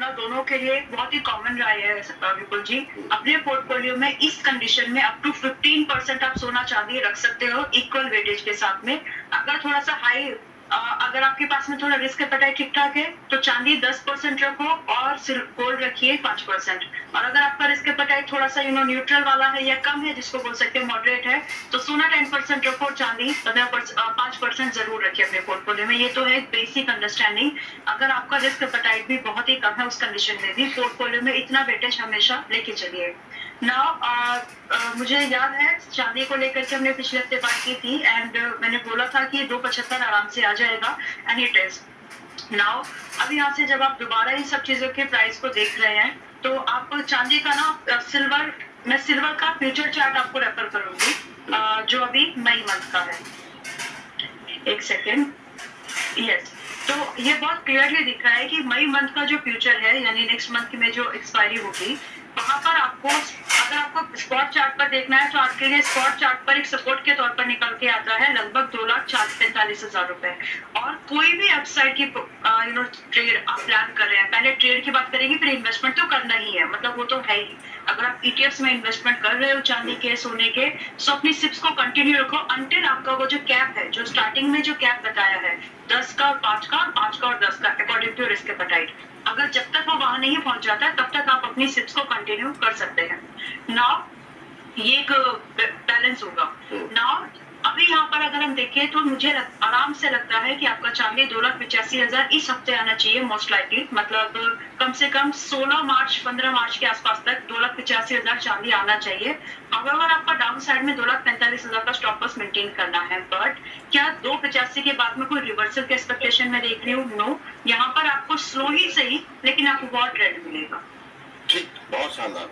चाहूंगा दोनों के लिए बहुत ही कॉमन राय है विपुल जी, अपने पोर्टफोलियो में इस कंडीशन में अप टू 15% आप सोना चांदी रख सकते हो इक्वल वेटेज के साथ में। अगर थोड़ा सा हाई अगर आपके पास में थोड़ा रिस्क एपेटाइट ठीक ठाक है तो चांदी 10% रखो और गोल्ड रखिए 5%। और अगर आपका रिस्क एपेटाइट थोड़ा सा न्यूट्रल वाला है या कम है, जिसको बोल सकते हैं मॉडरेट है, तो सोना 10% रखो और चांदी 5% जरूर रखिए अपने पोर्टफोलियो में। ये तो है बेसिक अंडरस्टैंडिंग। अगर आपका रिस्क एपेटाइट भी बहुत ही कम है उस कंडीशन में भी पोर्टफोलियो में इतना वेटेज हमेशा लेके चलिए। नाउ मुझे याद है चांदी को लेकर के हमने पिछले हफ्ते बात की थी एंड मैंने बोला था कि 275 आराम से आ जाएगा एंड इट इज नाउ। अब यहाँ से जब आप दोबारा इन सब चीजों के प्राइस को देख रहे हैं तो आप चांदी का ना मैं सिल्वर का फ्यूचर चार्ट आपको रेफर करूंगी जो अभी मई मंथ का है। एक सेकेंड। यस, तो ये बहुत क्लियरली दिख रहा है कि मई मंथ का जो फ्यूचर है यानी नेक्स्ट मंथ में जो एक्सपायरी होगी वहां पर आपको अगर आपको स्पॉट चार्ट पर देखना है तो आपके लिए स्पॉट चार्ट पर एक सपोर्ट के तौर पर निकल के आता है लगभग 2,45,000 रुपए। और कोई भी अपसाइड की ट्रेड आप प्लान कर रहे हैं, पहले ट्रेड की बात करेंगे फिर इन्वेस्टमेंट तो करना ही है, मतलब वो तो है ही। अगर आप ईटीएफ्स में इन्वेस्टमेंट कर रहे हो चांदी के सोने के तो अपनी सिप्स को कंटिन्यू रखो अंटिल आपका वो जो कैप है जो स्टार्टिंग में जो कैप बताया है 10 का और 5 का और 5 का और 10 का अकॉर्डिंग टू रिस्क एपेटाइट, अगर जब तक वो वहां नहीं पहुंच जाता तब तक आप अपनी सिप्स को कंटिन्यू कर सकते हैं। नाउ ये एक बैलेंस होगा। नाउ अभी यहाँ पर अगर हम देखें तो मुझे आराम से लगता है कि आपका चांदी 2,85,000 इस हफ्ते आना चाहिए मोस्ट लाइकली, मतलब कम से कम 16 मार्च 15 मार्च के आसपास तक 2,85,000 चांदी आना चाहिए। अगर आपका डाउन साइड में 2,45,000 का स्टॉप लॉस मेंटेन करना है, बट क्या 285 के बाद में कोई रिवर्सल के एक्सपेक्टेशन में देख रही हूँ? नो, यहाँ पर आपको स्लो ही सही लेकिन आपको बहुत ट्रेंड मिलेगा। ठीक, बहुत शानदार।